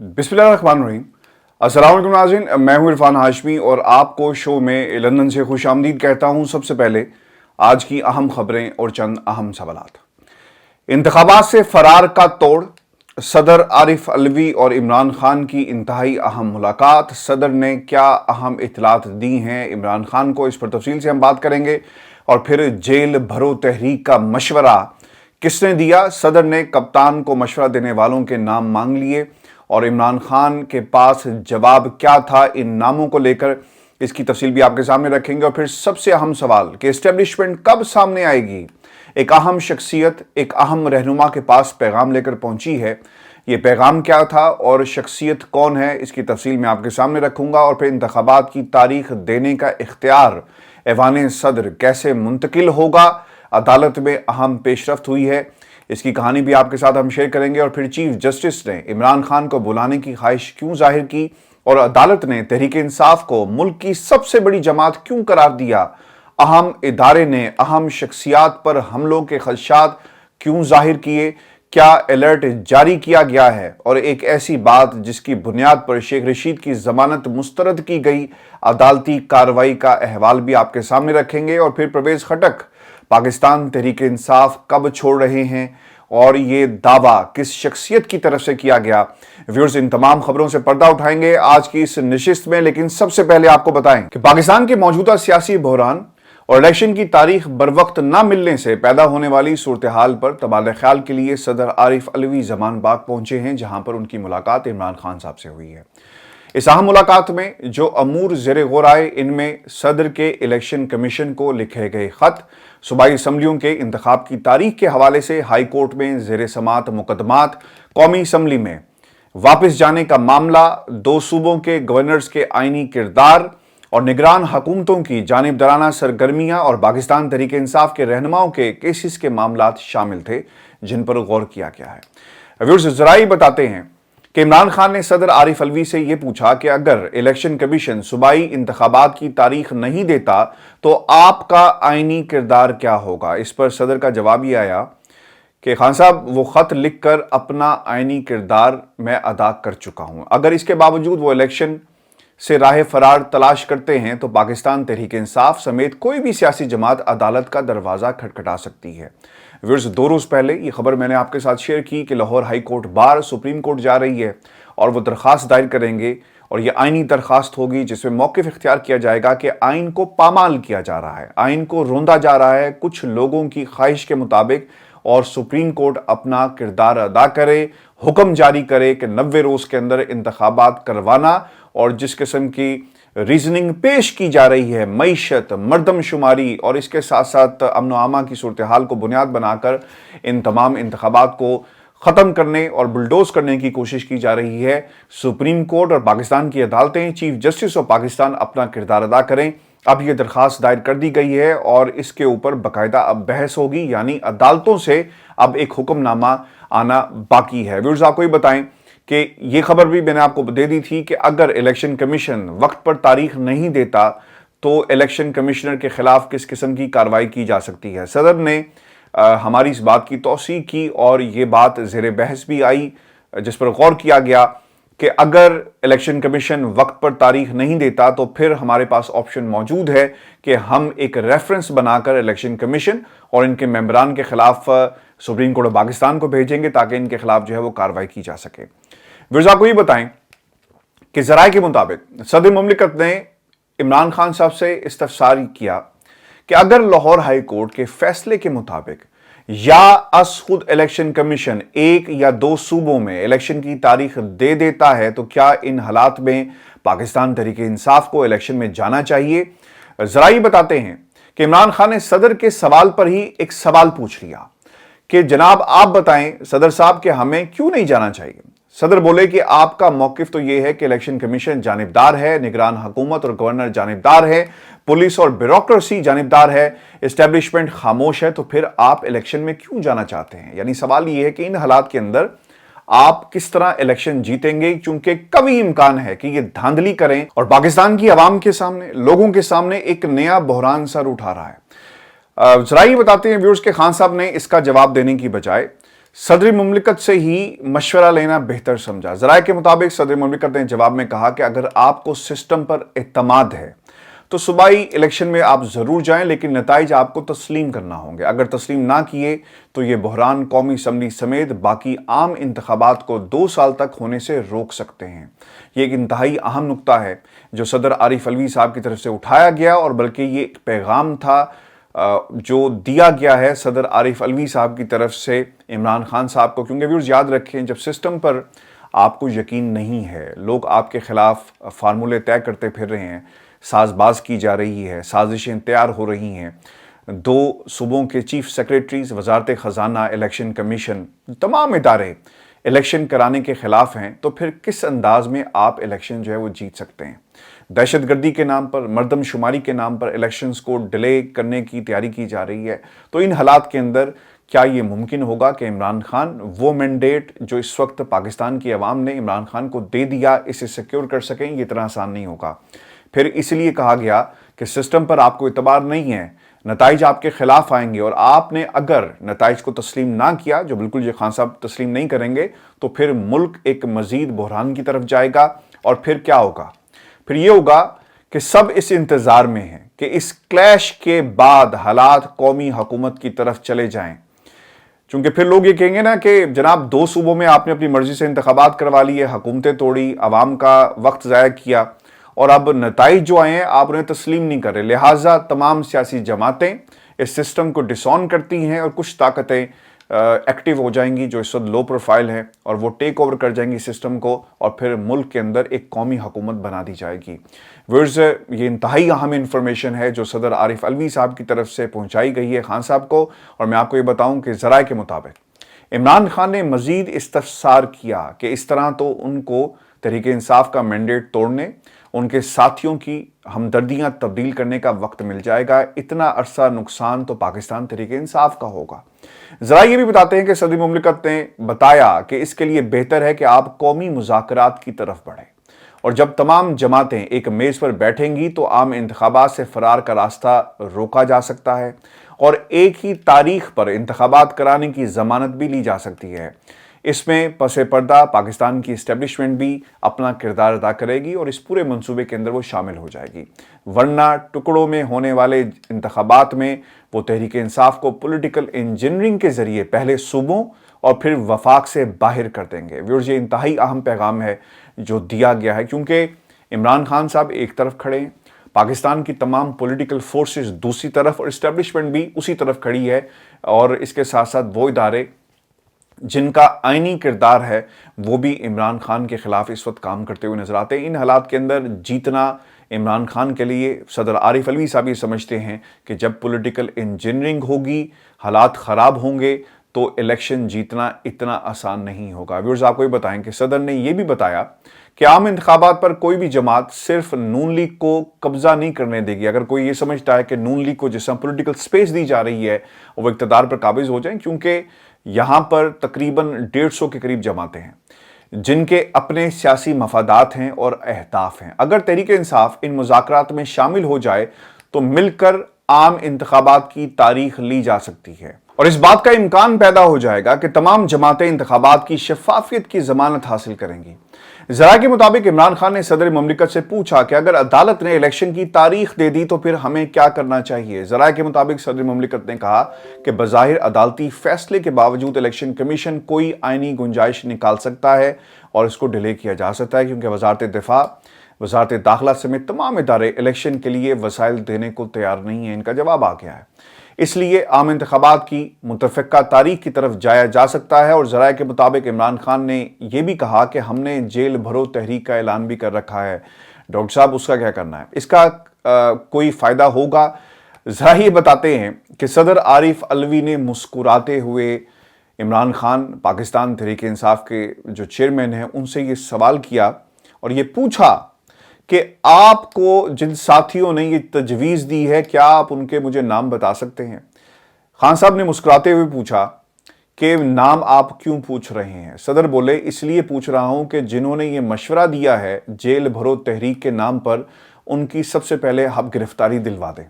बिस्मिल्लाहिर्रहमानिर्रहीम। अस्सलाम वालेकुम नाज़रीन, मैं हूं इरफान हाशमी और आपको शो में लंदन से खुश आमदीद कहता हूं। सबसे पहले आज की अहम खबरें और चंद अहम सवालात। इंतखाबात से फरार का तोड़, सदर आरिफ अलवी और इमरान खान की इंतहाई अहम मुलाकात। सदर ने क्या अहम इत्तलात दी हैं इमरान खान को, इस पर तफसील से हम बात करेंगे। और फिर जेल भरो तहरीक का मशवरा किसने दिया? सदर ने कप्तान को मशवरा देने वालों के नाम मांग लिए और इमरान खान के पास जवाब क्या था इन नामों को लेकर, इसकी तफसील भी आपके सामने रखेंगे। और फिर सबसे अहम सवाल कि एस्टेब्लिशमेंट कब सामने आएगी? एक अहम शख्सियत एक अहम रहनुमा के पास पैगाम लेकर पहुंची है। ये पैगाम क्या था और शख्सियत कौन है, इसकी तफसील मैं आपके सामने रखूंगा। और फिर इंतखाबात की तारीख देने का इख्तियार ऐवान सदर कैसे मुंतकिल होगा? अदालत में अहम पेशरफ्त हुई है, इसकी कहानी भी आपके साथ हम शेयर करेंगे। और फिर चीफ जस्टिस ने इमरान खान को बुलाने की ख्वाहिश क्यों जाहिर की और अदालत ने तहरीक इंसाफ को मुल्क की सबसे बड़ी जमात क्यों करार दिया? अहम इदारे ने अहम शख्सियात पर हमलों के खदशात क्यों जाहिर किए? क्या अलर्ट जारी किया गया है? और एक ऐसी बात जिसकी बुनियाद पर शेख रशीद की जमानत मुस्तरद की गई, अदालती कार्रवाई का अहवाल भी आपके सामने रखेंगे। और फिर परवेज खटक पाकिस्तान तहरीक इंसाफ कब छोड़ रहे हैं और ये दावा किस शख्सियत की तरफ से किया गया? व्यूअर्स, इन तमाम खबरों से पर्दा उठाएंगे आज की इस नशिस्त में। लेकिन सबसे पहले आपको बताएं कि पाकिस्तान के मौजूदा सियासी बहरान और इलेक्शन की तारीख बर वक्त न मिलने से पैदा होने वाली सूरत हाल पर तबादला ख्याल के लिए सदर आरिफ अलवी जमान बाग पहुंचे हैं, जहां पर उनकी मुलाकात इमरान खान साहब से हुई है। इस अहम मुलाकात में जो अमूर ज़ेरे गौर आए, इनमें सदर के इलेक्शन कमीशन को लिखे गए खत, सूबाई असम्बलियों के इंतखाब की तारीख के हवाले से हाई कोर्ट में ज़ेरे समात मुकदमात, कौमी असम्बली में वापस जाने का मामला, दो सूबों के गवर्नर्स के आइनी किरदार और निगरान हुकूमतों की जानिबदाराना सरगर्मियां और पाकिस्तान तहरीक इंसाफ के रहनुमाओं के केसेस के मामला शामिल थे, जिन पर गौर किया गया है। व्यूअर्स, ज़राई बताते हैं कि इमरान खान ने सदर आरिफ अलवी से यह पूछा कि अगर इलेक्शन कमीशन सूबाई इंतखाबात की तारीख नहीं देता तो आपका आईनी किरदार क्या होगा? इस पर सदर का जवाब ये आया कि खान साहब, वो खत लिखकर अपना आईनी किरदार मैं अदा कर चुका हूं। अगर इसके बावजूद वो इलेक्शन से राह फरार तलाश करते हैं तो पाकिस्तान तहरीक इंसाफ समेत कोई भी सियासी जमात अदालत का दरवाज़ा खटखटा सकती है। व्यूअर्स, 2 रोज़ पहले ये खबर मैंने आपके साथ शेयर की कि Lahore high court bar supreme court जा रही है और वो दरख्वास्त दायर करेंगे और ये आइनी दरख्वास्त होगी जिसमें मौक़िफ़ इख्तियार किया जाएगा कि आइन को पामाल किया जा रहा है, आइन को रोंदा जा रहा है कुछ लोगों की ख्वाहिश के मुताबिक, और सुप्रीम कोर्ट अपना किरदार अदा करे, हुक्म जारी करे कि 90 रोज़ के अंदर इंतखाबात करवाना। और जिस किस्म की रीजनिंग पेश की जा रही है, मईशत, मर्दमशुमारी और इसके साथ साथ अमन आमा की सूरत हाल को बुनियाद बनाकर इन तमाम इंतखाबात को ख़त्म करने और बुलडोज करने की कोशिश की जा रही है। सुप्रीम कोर्ट और पाकिस्तान की अदालतें, चीफ जस्टिस ऑफ पाकिस्तान अपना किरदार अदा करें। अब यह दरख्वास्त दायर कर दी गई है और इसके ऊपर बाकायदा अब बहस होगी, यानी अदालतों से अब एक हुक्मनामा आना बाकी है। व्यूअर्स, आपको ये बताएं कि ये खबर भी मैंने आपको दे दी थी कि अगर इलेक्शन कमीशन वक्त पर तारीख नहीं देता तो इलेक्शन कमिश्नर के खिलाफ किस किस्म की कार्रवाई की जा सकती है। सदर ने हमारी इस बात की तौसीक की और ये बात ज़ेरे बहस भी आई, जिस पर गौर किया गया कि अगर इलेक्शन कमीशन वक्त पर तारीख नहीं देता तो फिर हमारे पास ऑप्शन मौजूद है कि हम एक रेफरेंस बनाकर इलेक्शन कमीशन और इनके मेंबरान के खिलाफ सुप्रीम कोर्ट ऑफ पाकिस्तान को भेजेंगे ताकि इनके खिलाफ जो है वो कार्रवाई की जा सके। विर्जा को ये बताएं कि ज़राए के मुताबिक सदर मुमलिकत ने इमरान खान साहब से इस्तफसार किया कि अगर लाहौर हाई कोर्ट के फैसले के मुताबिक या अस खुद इलेक्शन कमीशन 1 या 2 सूबों में इलेक्शन की तारीख दे देता है तो क्या इन हालात में पाकिस्तान तहरीक इंसाफ को इलेक्शन में जाना चाहिए? ज़राई बताते हैं कि इमरान खान ने सदर के सवाल पर ही एक सवाल पूछ लिया कि जनाब आप बताएं सदर साहब कि हमें क्यों नहीं जाना चाहिए। सदर बोले कि आपका मौकिफ तो यह है कि इलेक्शन कमीशन जानिबदार है, निगरान हुकूमत और गवर्नर जानिबदार है, पुलिस और ब्यूरोक्रेसी जानिबदार है, एस्टेब्लिशमेंट खामोश है, तो फिर आप इलेक्शन में क्यों जाना चाहते हैं? यानी सवाल यह है कि इन हालात के अंदर आप किस तरह इलेक्शन जीतेंगे, क्योंकि कभी इम्कान है कि ये धांधली करें और पाकिस्तान की आवाम के सामने, लोगों के सामने एक नया बहरान सर उठा रहा है। ज़राई बताते हैं व्यूअर्स के खान साहब ने इसका जवाब देने की बजाय सदर मुमलिकत से ही मशवरा लेना बेहतर समझा। ज़राए के मुताबिक सदर मुमलिकत ने जवाब में कहा कि अगर आपको सिस्टम पर एतमाद है तो सूबाई इलेक्शन में आप ज़रूर जाएं, लेकिन नताइज आपको तस्लीम करना होंगे। अगर तस्लीम ना किए तो ये बहरान कौमी असम्बली समेत बाकी आम इंतखाबात को 2 साल तक होने से रोक सकते हैं। ये एक इंतहाई अहम नुक्ता है जो सदर आरिफ अलवी साहब की तरफ से उठाया गया, और बल्कि ये एक पैगाम था जो दिया गया है सदर आरिफ अलवी साहब की तरफ से इमरान खान साहब को। क्योंकि व्यूअर्स याद रखें, जब सिस्टम पर आपको यकीन नहीं है, लोग आपके खिलाफ फार्मूले तय करते फिर रहे हैं, साजबाज की जा रही है, साजिशें तैयार हो रही हैं, 2 सूबों के चीफ सेक्रेटरीज, वजारत ख़जाना, इलेक्शन कमीशन, तमाम इदारे इलेक्शन कराने के खिलाफ हैं, तो फिर किस अंदाज में आप इलेक्शन जो है वो जीत सकते हैं? दहशतगर्दी के नाम पर, मर्दमशुमारी के नाम पर इलेक्शंस को डिले करने की तैयारी की जा रही है। तो इन हालात के अंदर क्या ये मुमकिन होगा कि इमरान खान वो मैंडेट जो इस वक्त पाकिस्तान की आवाम ने इमरान खान को दे दिया, इसे सिक्योर कर सकें? ये इतना आसान नहीं होगा। फिर इसलिए कहा गया कि सिस्टम पर आपको इतबार नहीं है, नताइज आपके खिलाफ आएंगे, और आपने अगर नताइज को तस्लीम ना किया, जो बिल्कुल ये खान साहब तस्लीम नहीं करेंगे, तो फिर मुल्क एक मजीद बहरान की तरफ जाएगा। और फिर क्या होगा? फिर ये होगा कि सब इस इंतज़ार में हैं कि इस क्लैश के बाद हालात कौमी हुकूमत की तरफ चले जाएं। क्योंकि फिर लोग ये कहेंगे ना कि जनाब 2 सूबों में आपने अपनी मर्जी से इंतखाबात करवा लिए, हुकूमतें तोड़ी, आवाम का वक्त ज़ाया किया, और अब नताइज जो आए हैं आप उन्हें तस्लीम नहीं कर रहे। लिहाजा तमाम सियासी जमातें इस सिस्टम को डिसऑन करती हैं, और कुछ ताकतें एक्टिव हो जाएंगी जो इस वक्त लो प्रोफाइल हैं, और वो टेक ओवर कर जाएंगी सिस्टम को, और फिर मुल्क के अंदर एक कौमी हुकूमत बना दी जाएगी। व्यूअर्स, ये इंतहाई अहम इंफॉर्मेशन है जो सदर आरिफ अलवी साहब की तरफ से पहुंचाई गई है खान साहब को। और मैं आपको ये बताऊं कि ज़राए के मुताबिक इमरान खान ने मजीद इस्तफसार किया कि इस तरह तो उनको तहरीक इंसाफ का मैंडेट तोड़ने, उनके साथियों की हमदर्दियां तब्दील करने का वक्त मिल जाएगा। इतना अरसा नुकसान तो पाकिस्तान तहरीक इंसाफ का होगा। जरा ये भी बताते हैं कि सदर मुमलिकत ने बताया कि इसके लिए बेहतर है कि आप कौमी मुज़ाकरात की तरफ बढ़ें, और जब तमाम जमातें एक मेज़ पर बैठेंगी तो आम इंतखाबात से फरार का रास्ता रोका जा सकता है, और एक ही तारीख पर इंतखाबात कराने की ज़मानत भी ली जा सकती है। इसमें पसे पर्दा पाकिस्तान की इस्टेब्लिशमेंट भी अपना किरदार अदा करेगी और इस पूरे मंसूबे के अंदर वो शामिल हो जाएगी। वरना टुकड़ों में होने वाले इंतखाबात में वो तहरीक इंसाफ को पॉलिटिकल इंजीनियरिंग के ज़रिए पहले सूबों और फिर वफाक से बाहर कर देंगे। व्यूअर्स, ये इंतहाई अहम पैगाम है जो दिया गया है, क्योंकि इमरान खान साहब एक तरफ खड़े हैं, पाकिस्तान की तमाम पॉलिटिकल फोर्सेस दूसरी तरफ, और इस्टेब्लिशमेंट भी उसी तरफ खड़ी है। और इसके साथ साथ वो इदारे जिनका आईनी किरदार है वो भी इमरान खान के खिलाफ इस वक्त काम करते हुए नजर आते हैं। इन हालात के अंदर जीतना इमरान खान के लिए, सदर आरिफ अलवी साहब ये समझते हैं कि जब पॉलिटिकल इंजीनियरिंग होगी, हालात ख़राब होंगे, तो इलेक्शन जीतना इतना आसान नहीं होगा। व्यूअर्स, आपको ये बताएं कि सदर ने यह भी बताया कि आम इंतखाबात पर कोई भी जमात सिर्फ नून लीग को कब्जा नहीं करने देगी। अगर कोई ये समझता है कि नून लीग को जिस तरह पॉलिटिकल स्पेस दी जा रही है वो इक़्तिदार पर काबिज हो जाए, क्योंकि यहाँ पर तकरीबन 150 के करीब जमातें हैं जिनके अपने सियासी मफादात हैं और अहदाफ हैं। अगर तहरीक इंसाफ इन मुज़ाकरात में शामिल हो जाए तो मिलकर आम इंतखाबात की तारीख ली जा सकती है, और इस बात का इम्कान पैदा हो जाएगा कि तमाम जमातें इंतखाबात की शफाफियत की जमानत हासिल करेंगी। ज़रा के मुताबिक इमरान खान ने सदर मुमलिकत से पूछा कि अगर अदालत ने इलेक्शन की तारीख दे दी तो फिर हमें क्या करना चाहिए। ज़रा के मुताबिक सदर मुमलिकत ने कहा कि बज़ाहिर अदालती फैसले के बावजूद इलेक्शन कमीशन कोई आईनी गुंजाइश निकाल सकता है और इसको डिले किया जा सकता है, क्योंकि वजारत दिफा, वजारत दाखिला समेत तमाम इदारे इलेक्शन के लिए वसाइल देने को तैयार नहीं है। इनका जवाब आ गया है। इसलिए आम इंतखाबात की मुतफ़िक़ा तारीख की तरफ जाया जा सकता है। और ज़राए के मुताबिक इमरान खान ने यह भी कहा कि हमने जेल भरो तहरीक का ऐलान भी कर रखा है। डॉक्टर साहब, उसका क्या करना है? इसका कोई फ़ायदा होगा? ज़रा ये बताते हैं कि सदर आरिफ अलवी ने मुस्कुराते हुए इमरान खान, पाकिस्तान तहरीक इंसाफ के जो चेयरमैन हैं, उनसे ये सवाल किया और ये पूछा कि आपको जिन साथियों ने ये तजवीज़ दी है, क्या आप उनके मुझे नाम बता सकते हैं? खान साहब ने मुस्कुराते हुए पूछा कि नाम आप क्यों पूछ रहे हैं? सदर बोले, इसलिए पूछ रहा हूं कि जिन्होंने ये मशवरा दिया है जेल भरो तहरीक के नाम पर, उनकी सबसे पहले हम गिरफ्तारी दिलवा दें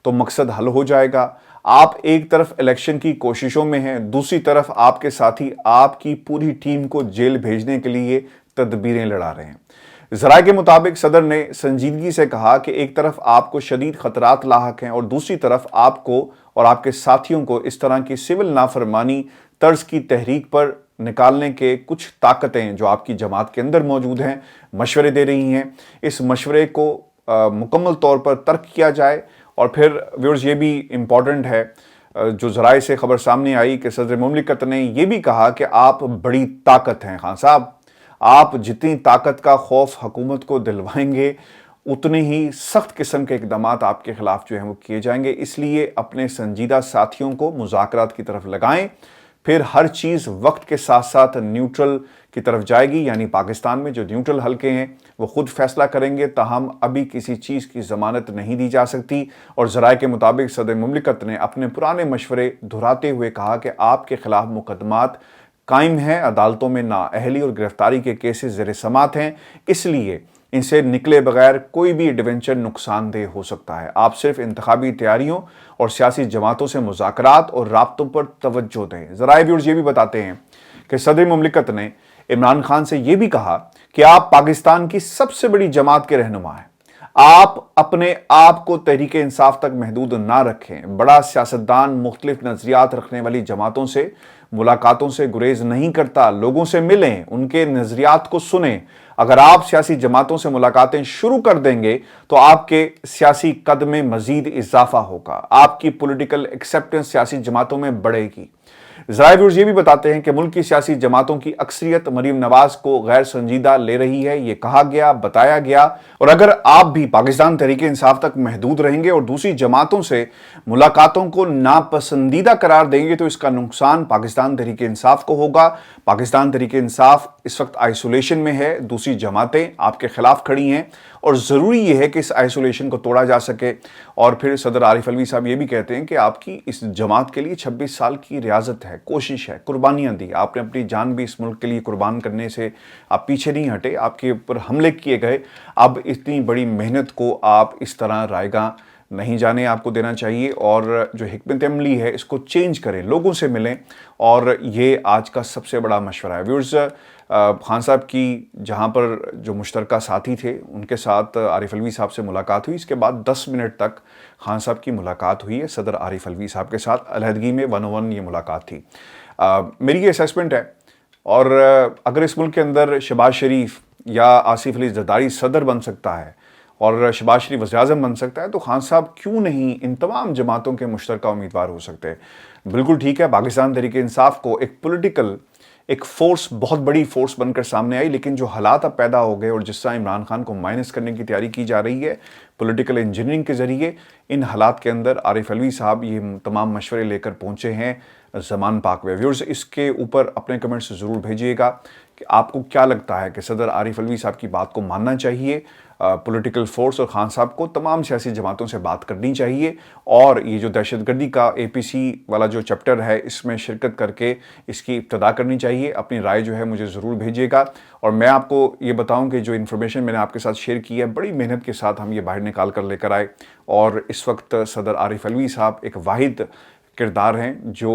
तो मकसद हल हो जाएगा। आप एक तरफ इलेक्शन की कोशिशों में हैं, दूसरी तरफ आपके साथी आपकी पूरी टीम को जेल भेजने के लिए तदबीरें लड़ा रहे हैं। ज़राए के मुताबिक सदर ने संजीदगी से कहा कि एक तरफ आपको शदीद खतरात लाहक हैं और दूसरी तरफ आपको और आपके साथियों को इस तरह की सिविल नाफरमानी तर्ज की तहरीक पर निकालने के कुछ ताकतें जो आपकी जमात के अंदर मौजूद हैं मशवरे दे रही हैं। इस मशवरे को मुकम्मल तौर पर तर्क किया जाए। और फिर व्यूअर्स ये भी इम्पॉर्टेंट है, जो ज़राए से खबर सामने आई कि सदर मुमलिकत ने यह भी कहा कि आप बड़ी ताकत हैं खान साहब, आप जितनी ताकत का खौफ हुकूमत को दिलवाएंगे उतने ही सख्त किस्म के इकदाम आपके खिलाफ जो हैं वो किए जाएंगे। इसलिए अपने संजीदा साथियों को मुज़ाकरात की तरफ लगाएं, फिर हर चीज़ वक्त के साथ साथ न्यूट्रल की तरफ जाएगी, यानी पाकिस्तान में जो न्यूट्रल हलके हैं वो खुद फैसला करेंगे। ताहम अभी किसी चीज़ की ज़मानत नहीं दी जा सकती। और ज़राए के मुताबिक सदर मुमलिकत ने अपने पुराने मशवरे दोहराते हुए कहा कि आपके खिलाफ मुकदमात कायम हैं, अदालतों में नाअहली और गिरफ्तारी के केसेस ज़ेर समात हैं, इसलिए इनसे निकले बगैर कोई भी एडवेंचर नुकसानदेह हो सकता है। आप सिर्फ इंतखाबी तैयारियों और सियासी जमातों से मुज़ाकरात और राब्तों पर तवज्जो दें। ज़राए व्यूअर्स ये भी बताते हैं कि सदर मुमलिकत ने इमरान खान से यह भी कहा कि आप पाकिस्तान की सबसे बड़ी जमात के रहनुमा हैं, आप अपने आप को तहरीक इंसाफ तक महदूद ना रखें। बड़ा सियासतदान मुख्तलिफ नज़रियात रखने वाली जमातों से मुलाकातों से गुरेज नहीं करता, लोगों से मिलें, उनके नज़रियात को सुनें। अगर आप सियासी जमातों से मुलाकातें शुरू कर देंगे तो आपके सियासी कद में मजीद इजाफा होगा, आपकी पॉलिटिकल एक्सेप्टेंस सियासी जमातों में बढ़ेगी। ज़राए व्यूअर्स ये भी बताते हैं कि मुल्क की सियासी जमातों की अक्सरियत मरीम नवाज को गैर संजीदा ले रही है, ये कहा गया, बताया गया। और अगर आप भी पाकिस्तान तहरीक इंसाफ तक महदूद रहेंगे और दूसरी जमातों से मुलाकातों को नापसंदीदा करार देंगे तो इसका नुकसान पाकिस्तान तहरीक इंसाफ को होगा। पाकिस्तान तहरीक इंसाफ इस वक्त आइसोलेशन में है, दूसरी जमातें आपके खिलाफ खड़ी हैं और ज़रूरी यह है कि इस आइसोलेशन को तोड़ा जा सके। और फिर सदर आरिफ अलवी साहब ये भी कहते हैं कि आपकी इस जमात के लिए 26 साल की रियाजत है, कोशिश है, कुर्बानियाँ दी, आपने अपनी जान भी इस मुल्क के लिए कुर्बान करने से आप पीछे नहीं हटे, आपके ऊपर हमले किए गए। अब इतनी बड़ी मेहनत को आप इस तरह रायगा नहीं जाने आपको देना चाहिए और जो हिकमत अमली है इसको चेंज करें, लोगों से मिलें। और ये आज का सबसे बड़ा मशवरा है। व्यूअर्स खान साहब की जहाँ पर जो मुश्तरका साथी थे उनके साथ आरिफ अलवी साहब से मुलाकात हुई, इसके बाद 10 मिनट तक खान साहब की मुलाकात हुई है सदर आरिफ अलवी साहब के साथ। अलहदगी में 1-on-1 ये मुलाकात थी। मेरी ये असेसमेंट है, और अगर इस मुल्क के अंदर शहबाज शरीफ या आसिफ अली जरदारी सदर बन सकता है और शहबाज शरीफ वज़ीर-ए-आज़म बन सकता है तो खान साहब क्यों नहीं इन तमाम जमातों के मुश्तरका उम्मीदवार हो सकते हैं। बिल्कुल ठीक है, पाकिस्तान तहरीक इंसाफ को एक पॉलिटिकल एक फोर्स, बहुत बड़ी फोर्स बनकर सामने आई, लेकिन जो हालात अब पैदा हो गए और जिस तरह इमरान खान को माइनस करने की तैयारी की जा रही है पॉलिटिकल इंजीनियरिंग के ज़रिए, इन हालात के अंदर आरिफ अलवी साहब ये तमाम मशवरे लेकर पहुँचे हैं ज़मान पाक में। व्यूअर्स इसके ऊपर अपने कमेंट्स ज़रूर भेजिएगा कि आपको क्या लगता है कि सदर आरिफ अलवी साहब की बात को मानना चाहिए, पॉलिटिकल फोर्स और खान साहब को तमाम सियासी जमातों से बात करनी चाहिए, और ये जो दहशतगर्दी का APC वाला जो चैप्टर है इसमें शिरकत करके इसकी इब्तदा करनी चाहिए। अपनी राय जो है मुझे ज़रूर भेजिएगा। और मैं आपको ये बताऊं कि जो इन्फॉर्मेशन मैंने आपके साथ शेयर की है बड़ी मेहनत के साथ हम ये बाहर निकाल कर लेकर आए, और इस वक्त सदर आरिफ अलवी साहब एक वाहिद किरदार हैं जो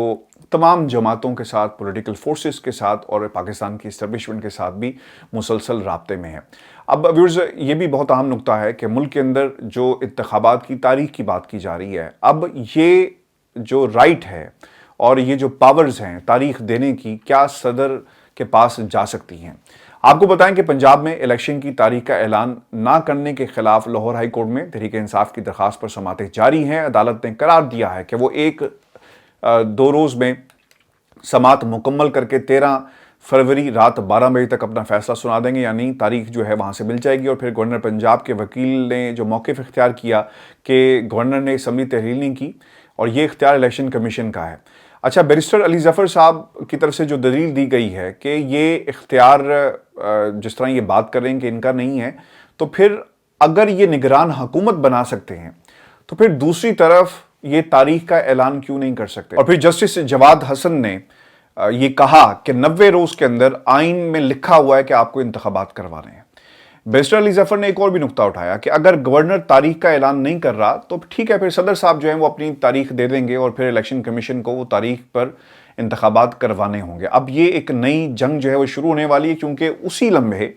तमाम जमातों के साथ, पॉलिटिकल फोर्सेस के साथ और पाकिस्तान की इस्टेब्लिशमेंट के साथ भी मुसलसल राब्ते में है। अब व्यूअर्स ये भी बहुत अहम नुकता है कि मुल्क के अंदर जो इंतखाबात की तारीख की बात की जा रही है, अब ये जो राइट है और ये जो पावर्स हैं तारीख देने की, क्या सदर के पास जा सकती हैं। आपको बताएं कि पंजाब में इलेक्शन की तारीख का ऐलान ना करने के खिलाफ लाहौर हाई कोर्ट में तहरीक इंसाफ की दरख्वास्त पर समातें जारी हैं। अदालत ने करार दिया है कि वो 1-2 रोज़ में समात मुकम्मल करके 13 फरवरी रात 12 बजे तक अपना फैसला सुना देंगे, यानी तारीख जो है वहाँ से मिल जाएगी। और फिर गवर्नर पंजाब के वकील ने जो मौक़िफ़ इख्तियार किया कि गवर्नर ने असम्बली तहरीर नहीं की और ये इख्तियार इलेक्शन कमीशन का है। अच्छा, बैरिस्टर अली ज़फ़र साहब की तरफ से जो दलील दी गई है कि ये इख्तियार जिस तरह ये बात कर रहे हैं कि इनका नहीं है, तो फिर अगर ये निगरान हुकूमत बना सकते हैं तो फिर दूसरी तरफ ये तारीख का ऐलान क्यों नहीं कर सकते। और फिर जस्टिस जवाद हसन ने ये कहा कि 90 रोज़ के अंदर आइन में लिखा हुआ है कि आपको इंतखाबात करवाने हैं। बैरिस्टर अली जफर ने एक और भी नुक्ता उठाया कि अगर गवर्नर तारीख का ऐलान नहीं कर रहा तो ठीक है, फिर सदर साहब जो हैं वो अपनी तारीख दे देंगे और फिर इलेक्शन कमीशन को वो तारीख पर इंतखाबात करवाने होंगे। अब ये एक नई जंग जो है वो शुरू होने वाली है, क्योंकि उसी लम्हे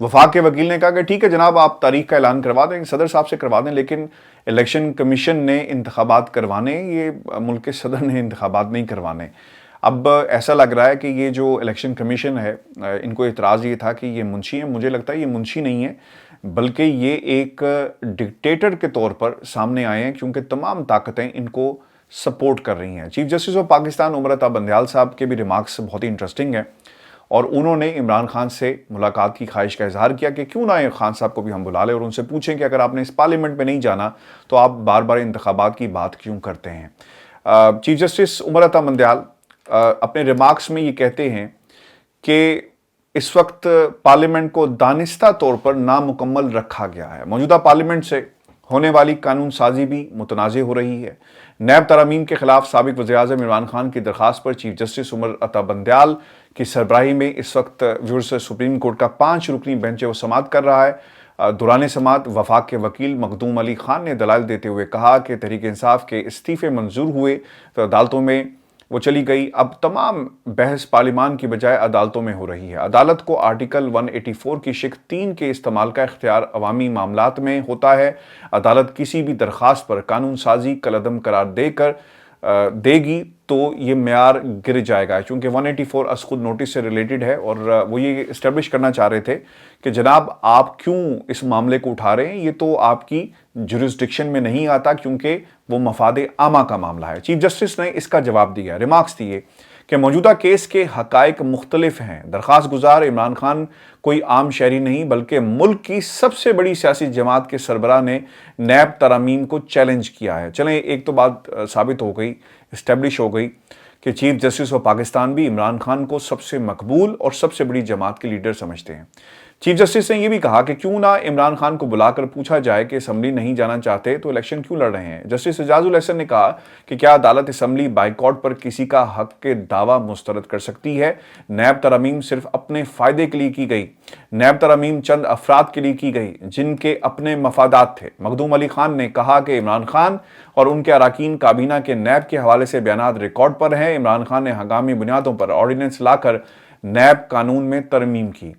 वफाक के वकील ने कहा कि ठीक है जनाब, आप तारीख का ऐलान करवा दें, सदर साहब से करवा दें, लेकिन इलेक्शन कमीशन ने इंतखाबात करवाने, ये मुल्क के सदर ने इंतखाबात नहीं करवाने। अब ऐसा लग रहा है कि ये जो इलेक्शन कमीशन है, इनको इतराज़ ये था कि ये मुंशी है। मुझे लगता है ये मुंशी नहीं है, बल्कि ये एक डिक्टेटर के तौर पर सामने आए हैं, क्योंकि तमाम ताकतें इनको सपोर्ट कर रही हैं। Chief justice of Pakistan Umar Ata Bandial साहब के भी रिमार्क्स बहुत ही इंटरेस्टिंग हैं, और उन्होंने इमरान खान से मुलाकात की ख्वाहिश का इजहार किया कि क्यों ना खान साहब को भी हम बुला लें और उनसे पूछें कि अगर आपने इस पार्लियामेंट में नहीं जाना तो आप बार बार इंतखाबात की बात क्यों करते हैं। चीफ जस्टिस उमर अता बंदयाल अपने रिमार्क्स में ये कहते हैं कि इस वक्त पार्लियामेंट को दानिस्ता तौर पर नामुकम्मल रखा गया है। मौजूदा पार्लियामेंट से होने वाली कानून साजी भी मुतनाज़ हो रही है। नैब तरामीम के खिलाफ साबिक वज़ीर-ए-आज़म इमरान खान की दरख्वास्त पर चीफ जस्टिस उमर अता बंदयाल की सरबराही में इस वक्त व्यूअर्स सुप्रीम कोर्ट का 5 रुकनी बेंच है वो समाअत कर रहा है। दौरान समाअत वफाक के वकील मखदूम अली खान ने दलाइल देते हुए कहा कि तहरीक इंसाफ के इस्तीफ़े मंजूर हुए तो अदालतों में वो चली गई। अब तमाम बहस पार्लियामान की बजाय अदालतों में हो रही है। अदालत को आर्टिकल 184 की शिक 3 के इस्तेमाल का इख्तियार अवामी मामलात में होता है। अदालत किसी भी दरख्वास्त पर कानून साजी कलअदम करार देगी तो ये मेयार गिर जाएगा, क्योंकि 184 अस खुद नोटिस से रिलेटेड है और वो ये इस्टेब्लिश करना चाह रहे थे कि जनाब आप क्यों इस मामले को उठा रहे हैं, ये तो आपकी जुरिस्डिक्शन में नहीं आता क्योंकि वो मफादे आमा का मामला है। चीफ जस्टिस ने इसका जवाब दिया, रिमार्क्स दिए कि मौजूदा केस के हकायक मुख्तलिफ हैं। दरख्वास्त गुजार इमरान खान कोई आम शहरी नहीं बल्कि मुल्क की सबसे बड़ी सियासी जमात के सरबराह ने नैब तरामीम को चैलेंज किया है। चलें, एक तो बात साबित हो गई, इस्टेब्लिश हो गई कि चीफ जस्टिस ऑफ पाकिस्तान भी इमरान खान को सबसे मकबूल और सबसे बड़ी जमात के लीडर समझते हैं। चीफ जस्टिस ने यह भी कहा कि क्यों ना इमरान खान को बुलाकर पूछा जाए कि असम्बली नहीं जाना चाहते तो इलेक्शन क्यों लड़ रहे हैं। जस्टिस एजाजुल हसन ने कहा कि क्या अदालत असम्बली बाइकआउट पर किसी का हक के दावा मुस्तरद कर सकती है। नैब तरामीम सिर्फ अपने फायदे के लिए की गई। नैब तरामीम चंद अफराद के लिए की गई जिनके अपने मफादात थे। मखदूम अली खान ने कहा कि इमरान खान और उनके अराकीन काबीना के नैब के हवाले से बयानात रिकॉर्ड पर हैं। इमरान खान ने हंगामी बुनियादों पर ऑर्डिनेंस लाकर नैब कानून में तरमीम की।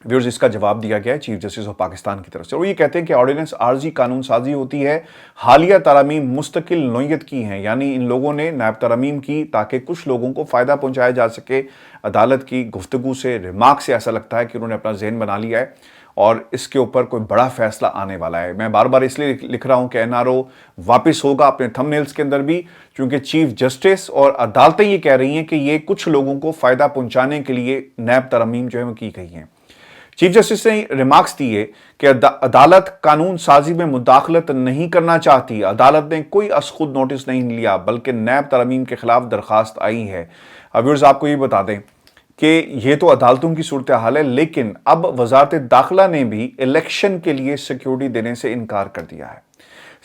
व्यूअर्स, इसका जवाब दिया गया है चीफ जस्टिस ऑफ पाकिस्तान की तरफ से। और ये कहते हैं कि ऑर्डिनेंस आर्जी कानून साजी होती है। हालिया तरामीम मुस्तकिल नोयत की हैं, यानी इन लोगों ने नैब तरामीम की ताकि कुछ लोगों को फ़ायदा पहुंचाया जा सके। अदालत की गुफ्तगू से, रिमार्क से ऐसा लगता है कि उन्होंने अपना ज़हन बना लिया है और इसके ऊपर कोई बड़ा फैसला आने वाला है। मैं बार बार इसलिए लिख रहा हूं कि एनआरओ वापस होगा अपने थंबनेल्स के अंदर भी, क्योंकि चीफ जस्टिस और अदालतें ये कह रही हैं कि ये कुछ लोगों को फ़ायदा पहुंचाने के लिए नैब तरामीम जो है वो की गई हैं। चीफ जस्टिस ने रिमार्क्स दिए कि अदालत कानून साजी में मुदाखलत नहीं करना चाहती। अदालत ने कोई असखुद नोटिस नहीं लिया बल्कि नैब तरामीम के खिलाफ दरखास्त आई है। अब व्यूअर्स, आपको ये बता दें कि ये तो अदालतों की सूरत हाल है, लेकिन अब वजारत दाखिला ने भी इलेक्शन के लिए सिक्योरिटी देने से इनकार कर दिया है।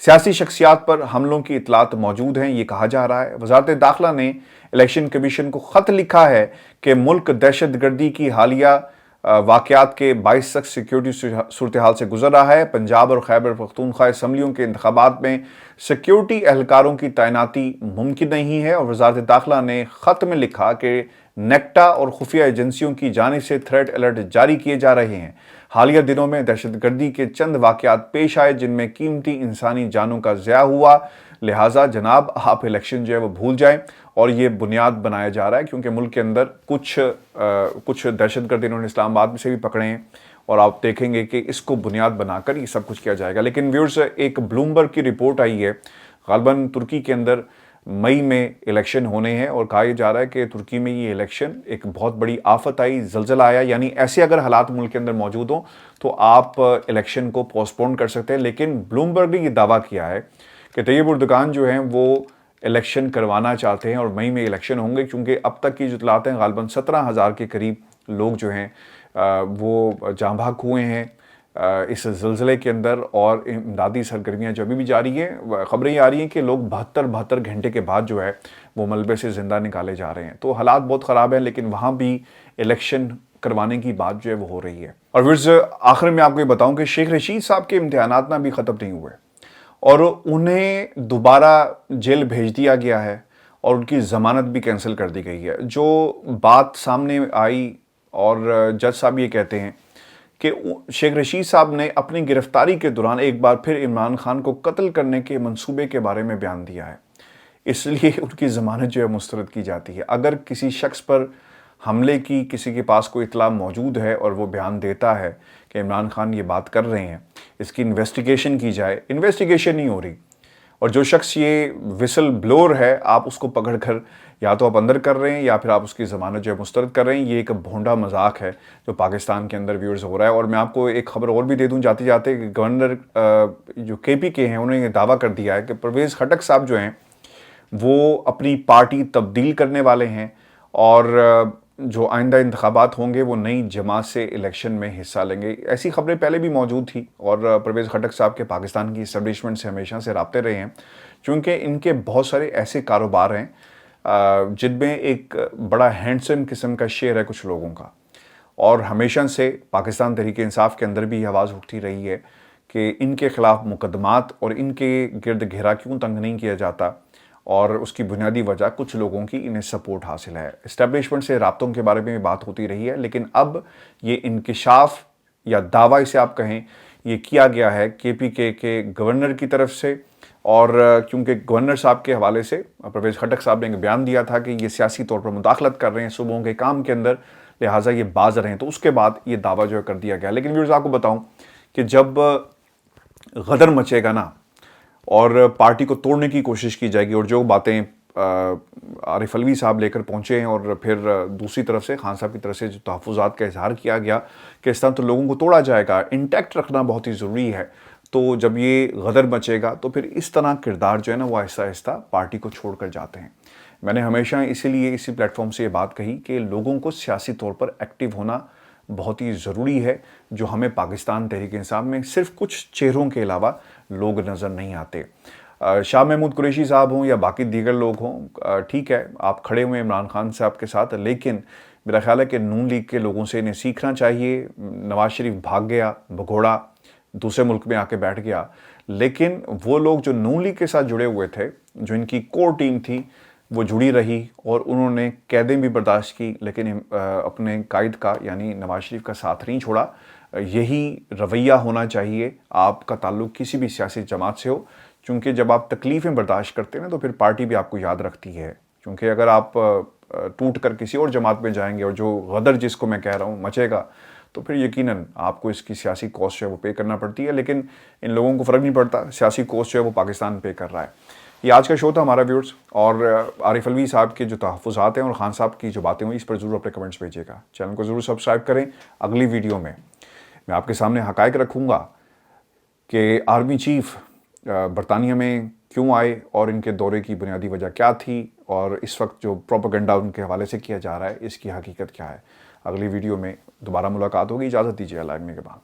सियासी शख्सियात पर हमलों की इतलात मौजूद हैं, ये कहा जा रहा है। वजारत दाखिला ने इलेक्शन कमीशन को खत लिखा है कि मुल्क दहशत गर्दी की हालिया वाकयात के 22 तक सिक्योरिटी सूरत हाल से गुजर रहा है। पंजाब और खैबर पख्तूनख्वा असम्बलियों के इंतखाबात में सिक्योरिटी एहलकारों की तैनाती मुमकिन नहीं है और वजारत दाखिला ने ख़त में लिखा कि नेक्टा और खुफिया एजेंसियों की जानिब से थ्रेट अलर्ट जारी किए जा रहे हैं। हालिया दिनों में दहशतगर्दी के चंद वाकयात पेश आए जिनमें कीमती इंसानी जानों का ज़या हुआ, लिहाजा जनाब आप इलेक्शन जो है वो भूल जाएं। और ये बुनियाद बनाया जा रहा है क्योंकि मुल्क के अंदर कुछ दहशतगर्द इन्होंने इस्लामाबाद में से भी पकड़े हैं और आप देखेंगे कि इसको बुनियाद बनाकर ये सब कुछ किया जाएगा। लेकिन व्यूअर्स, एक ब्लूमबर्ग की रिपोर्ट आई है, गालबन तुर्की के अंदर मई में इलेक्शन होने हैं और कहा जा रहा है कि तुर्की में ये इलेक्शन एक बहुत बड़ी आफत आई, जलजला आया, यानी ऐसे अगर हालात मुल्क के अंदर मौजूद हों तो आप इलेक्शन को पोस्टपोन कर सकते हैं। लेकिन ब्लूमबर्ग ने ये दावा किया है कि तैयब उर्दगान जो हैं वो इलेक्शन करवाना चाहते हैं और मई में इलेक्शन होंगे, क्योंकि अब तक की जो इतलात हैं गालबन 17,000 के करीब लोग जो हैं वो जाँ भाग हुए हैं इस ज़लज़ले के अंदर और इमदादी सरगर्मियाँ जो अभी भी जारी हैं। ख़बरें ये आ रही हैं कि लोग 72 घंटे के बाद जो है वो मलबे से ज़िंदा निकाले जा रहे हैं। तो हालात बहुत ख़राब हैं, लेकिन वहाँ भी इलेक्शन करवाने की बात जो है वो हो रही है। اور ورز آخر میں آپ کو یہ بتاؤں کہ شیخ رشید صاحب کے امتحانات نہ بھی ختم نہیں ہوئے اور انہیں دوبارہ جیل بھیج دیا گیا ہے اور ان کی ضمانت بھی کینسل کر دی گئی ہے. جو بات سامنے آئی اور جج صاحب یہ کہتے ہیں کہ شیخ رشید صاحب نے اپنی گرفتاری کے دوران ایک بار پھر عمران خان کو قتل کرنے کے منصوبے کے بارے میں بیان دیا ہے، اس لیے ان کی ضمانت جو ہے مسترد کی جاتی ہے. اگر کسی شخص پر حملے کی کسی کے پاس کوئی اطلاع موجود ہے اور وہ بیان دیتا ہے کہ عمران خان یہ بات کر رہے ہیں، اس کی انویسٹیگیشن کی جائے، انویسٹیگیشن نہیں ہو رہی، اور جو شخص یہ وسل بلور ہے آپ اس کو پکڑ کر یا تو آپ اندر کر رہے ہیں یا پھر آپ اس کی ضمانت جو ہے مسترد کر رہے ہیں. یہ ایک بھونڈا مذاق ہے جو پاکستان کے اندر ویورز ہو رہا ہے. اور میں آپ کو ایک خبر اور بھی دے دوں جاتے جاتے کہ گورنر جو KP کے ہیں انہوں نے یہ دعویٰ کر دیا ہے کہ پرویز خٹک صاحب جو ہیں وہ اپنی پارٹی تبدیل کرنے والے ہیں اور جو آئندہ انتخابات ہوں گے وہ نئی جماعت سے الیکشن میں حصہ لیں گے. ایسی خبریں پہلے بھی موجود تھی اور پرویز خٹک صاحب کے پاکستان کی اسٹیبلشمنٹ سے ہمیشہ سے رابطے رہے ہیں، چونکہ ان کے بہت سارے ایسے کاروبار ہیں جن میں ایک بڑا ہینڈسم قسم کا شیئر ہے کچھ لوگوں کا. اور ہمیشہ سے پاکستان تحریک انصاف کے اندر بھی یہ آواز اٹھتی رہی ہے کہ ان کے خلاف مقدمات اور ان کے گرد گھیرا کیوں تنگ نہیں کیا جاتا، اور اس کی بنیادی وجہ کچھ لوگوں کی انہیں سپورٹ حاصل ہے. اسٹیبلشمنٹ سے رابطوں کے بارے میں بات ہوتی رہی ہے، لیکن اب یہ انکشاف یا دعویٰ اسے آپ کہیں یہ کیا گیا ہے KPK کے گورنر کی طرف سے. اور کیونکہ گورنر صاحب کے حوالے سے پرویز خٹک صاحب نے ایک بیان دیا تھا کہ یہ سیاسی طور پر مداخلت کر رہے ہیں صوبوں کے کام کے اندر، لہٰذا یہ باز رہے ہیں، تو اس کے بعد یہ دعویٰ جو ہے کر دیا گیا. لیکن ویورز آپ کو بتاؤں کہ جب غدر مچے گا نا اور پارٹی کو توڑنے کی کوشش کی جائے گی، اور جو باتیں عارف علوی صاحب لے کر پہنچے ہیں اور پھر دوسری طرف سے خان صاحب کی طرف سے جو تحفظات کا اظہار کیا گیا کہ اس طرح تو لوگوں کو توڑا جائے گا، انٹیکٹ رکھنا بہت ہی ضروری ہے. تو جب یہ غدر مچے گا تو پھر اس طرح کردار جو ہے نا وہ آہستہ آہستہ پارٹی کو چھوڑ کر جاتے ہیں. میں نے ہمیشہ اسی لیے اسی پلیٹ فارم سے یہ بات کہی کہ لوگوں کو سیاسی طور پر ایکٹیو ہونا بہت ہی ضروری ہے، جو ہمیں پاکستان تحریک انصاف میں صرف کچھ چہروں کے علاوہ لوگ نظر نہیں آتے. شاہ محمود قریشی صاحب ہوں یا باقی دیگر لوگ ہوں، ٹھیک ہے آپ کھڑے ہوئے عمران خان صاحب کے ساتھ، لیکن میرا خیال ہے کہ نون لیگ کے لوگوں سے انہیں سیکھنا چاہیے. نواز شریف بھاگ گیا، بھگوڑا دوسرے ملک میں آ کے بیٹھ گیا، لیکن وہ لوگ جو نون لیگ کے ساتھ جڑے ہوئے تھے، جو ان کی کور ٹیم تھی، وہ جڑی رہی اور انہوں نے قیدیں بھی برداشت کی، لیکن اپنے قائد کا یعنی نواز شریف کا ساتھ نہیں چھوڑا. یہی رویہ ہونا چاہیے آپ کا تعلق کسی بھی سیاسی جماعت سے ہو، چونکہ جب آپ تکلیفیں برداشت کرتے ہیں نا تو پھر پارٹی بھی آپ کو یاد رکھتی ہے. کیونکہ اگر آپ ٹوٹ کر کسی اور جماعت میں جائیں گے اور جو غدر جس کو میں کہہ رہا ہوں مچے گا، تو پھر یقیناً آپ کو اس کی سیاسی کاسٹ جو ہے وہ پے کرنا پڑتی ہے. لیکن ان لوگوں کو فرق نہیں پڑتا، سیاسی کاسٹ جو ہے وہ پاکستان پے کر رہا ہے. یہ آج کا شو تھا ہمارا ویورز، اور عارف علوی صاحب کے جو تحفظات ہیں اور خان صاحب کی جو باتیں ہوئی اس پر ضرور اپنے کمنٹس بھیجیے گا. چینل کو ضرور سبسکرائب کریں. اگلی ویڈیو میں آپ کے سامنے حقائق رکھوں گا کہ آرمی چیف برطانیہ میں کیوں آئے اور ان کے دورے کی بنیادی وجہ کیا تھی، اور اس وقت جو پروپیگنڈا ان کے حوالے سے کیا جا رہا ہے اس کی حقیقت کیا ہے. اگلی ویڈیو میں دوبارہ ملاقات ہوگی. اجازت دیجیے، اللہ کے بعد.